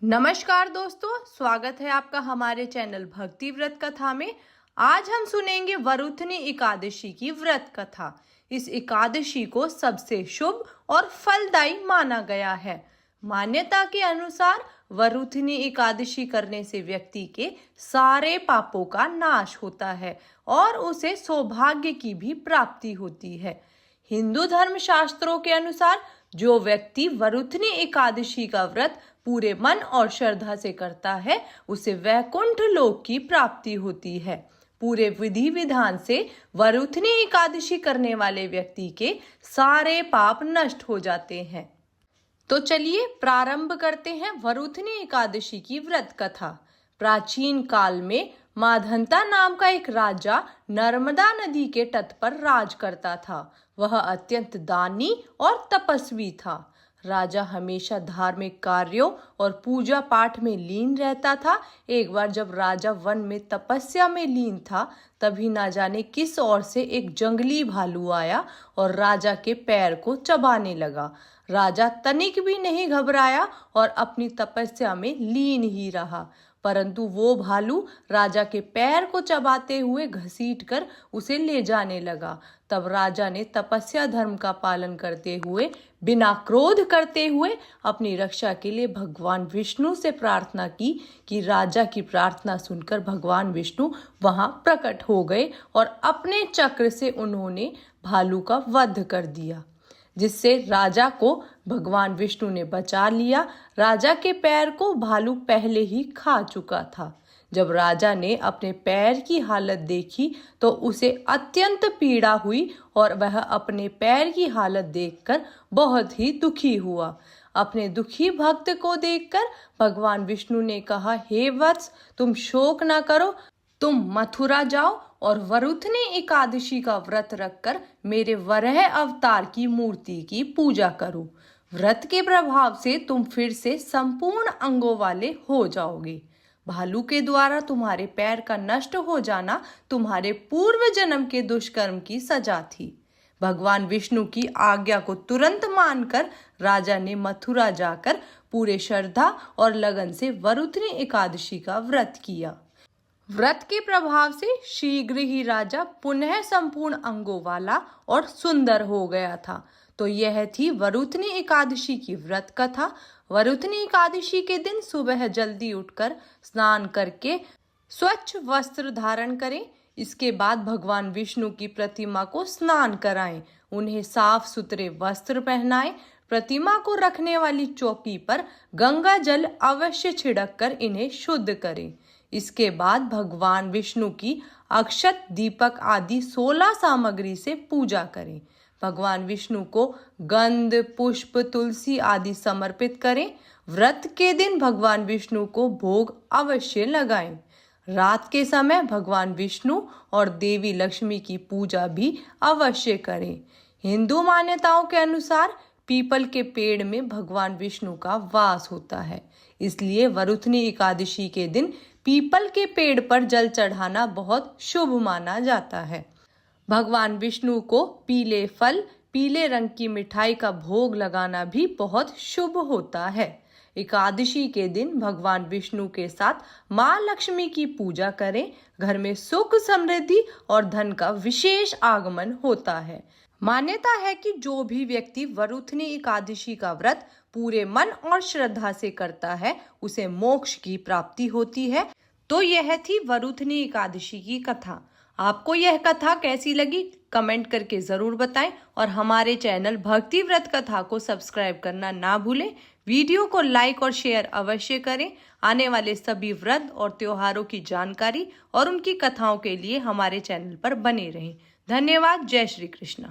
नमस्कार दोस्तों, स्वागत है आपका हमारे चैनल भक्ति व्रत कथा में। आज हम सुनेंगे वरुथनी एकादशी की व्रत कथा। इस एकादशी को सबसे शुभ और फलदायी माना गया है। मान्यता के अनुसार वरुथनी एकादशी करने से व्यक्ति के सारे पापों का नाश होता है और उसे सौभाग्य की भी प्राप्ति होती है। हिंदू धर्म शास्त्रों के अनुसार जो व्यक्ति वरुथनी एकादशी का व्रत पूरे मन और श्रद्धा से करता है उसे वैकुंठ लोक की प्राप्ति होती है। पूरे विधि विधान से वरुथनी एकादशी करने वाले व्यक्ति के सारे पाप नष्ट हो जाते हैं। तो चलिए प्रारंभ करते हैं वरुथनी एकादशी की व्रत कथा। प्राचीन काल में माधंता नाम का एक राजा नर्मदा नदी के तट पर राज करता था। वह अत्यंत दानी और तपस्वी था। राजा हमेशा धार्मिक कार्यों और पूजा पाठ में लीन रहता था। एक बार जब राजा वन में तपस्या में लीन था, तभी ना जाने किस ओर से एक जंगली भालू आया और राजा के पैर को चबाने लगा। राजा तनिक भी नहीं घबराया और अपनी तपस्या में लीन ही रहा, परंतु वो भालू राजा के पैर को चबाते हुए घसीटकर उसे ले जाने लगा। तब राजा ने तपस्या धर्म का पालन करते हुए बिना क्रोध करते हुए अपनी रक्षा के लिए भगवान विष्णु से प्रार्थना की कि राजा की प्रार्थना सुनकर भगवान विष्णु वहां प्रकट हो गए और अपने चक्र से उन्होंने भालू का वध कर दिया, जिससे राजा को भगवान विष्णु ने बचा लिया। राजा के पैर को भालू पहले ही खा चुका था। जब राजा ने अपने पैर की हालत देखी तो उसे अत्यंत पीड़ा हुई और वह अपने पैर की हालत देखकर बहुत ही दुखी हुआ। अपने दुखी भक्त को देखकर भगवान विष्णु ने कहा, हे वत्स, तुम शोक न करो, तुम मथुरा जाओ और वरुथनी एकादशी का व्रत रखकर मेरे वराह अवतार की मूर्ति की पूजा करो। व्रत के प्रभाव से तुम फिर से संपूर्ण अंगों वाले हो जाओगे। भालू के द्वारा तुम्हारे पैर का नष्ट हो जाना तुम्हारे पूर्व जन्म के दुष्कर्म की सजा थी। भगवान विष्णु की आज्ञा को तुरंत मानकर राजा ने मथुरा जाकर पूरे श्रद्धा और लगन से वरुथनी एकादशी का व्रत किया। व्रत के प्रभाव से शीघ्र ही राजा पुनः संपूर्ण अंगों वाला और सुंदर हो गया था। तो यह थी वरुथनी एकादशी की व्रत कथा। वरुथनी एकादशी के दिन सुबह जल्दी उठकर स्नान करके स्वच्छ वस्त्र धारण करें। इसके बाद भगवान विष्णु की प्रतिमा को स्नान कराएं, उन्हें साफ सुथरे वस्त्र पहनाएं। प्रतिमा को रखने वाली चौकी पर गंगा जल अवश्य छिड़क कर इन्हें शुद्ध करें। इसके बाद भगवान विष्णु की अक्षत, दीपक आदि 16 सामग्री से पूजा करें। भगवान विष्णु को गंध, पुष्प, तुलसी आदि समर्पित करें। व्रत के दिन भगवान विष्णु को भोग अवश्य लगाएं। रात के समय भगवान विष्णु और देवी लक्ष्मी की पूजा भी अवश्य करें। हिंदू मान्यताओं के अनुसार पीपल के पेड़ में भगवान विष्णु का वास होता है, इसलिए वरुथनी एकादशी के दिन पीपल के पेड़ पर जल चढ़ाना बहुत शुभ माना जाता है। भगवान विष्णु को पीले फल, पीले रंग की मिठाई का भोग लगाना भी बहुत शुभ होता है। एकादशी के दिन भगवान विष्णु के साथ माँ लक्ष्मी की पूजा करें। घर में सुख, समृद्धि और धन का विशेष आगमन होता है। मान्यता है कि जो भी व्यक्ति वरुथनी एकादशी का व्रत पूरे मन और श्रद्धा से करता है उसे मोक्ष की प्राप्ति होती है। तो यह थी वरुथनी एकादशी की कथा। आपको यह कथा कैसी लगी कमेंट करके जरूर बताएं और हमारे चैनल भक्ति व्रत कथा को सब्सक्राइब करना ना भूलें। वीडियो को लाइक और शेयर अवश्य करें। आने वाले सभी व्रत और त्योहारों की जानकारी और उनकी कथाओं के लिए हमारे चैनल पर बने रहें। धन्यवाद। जय श्री कृष्ण।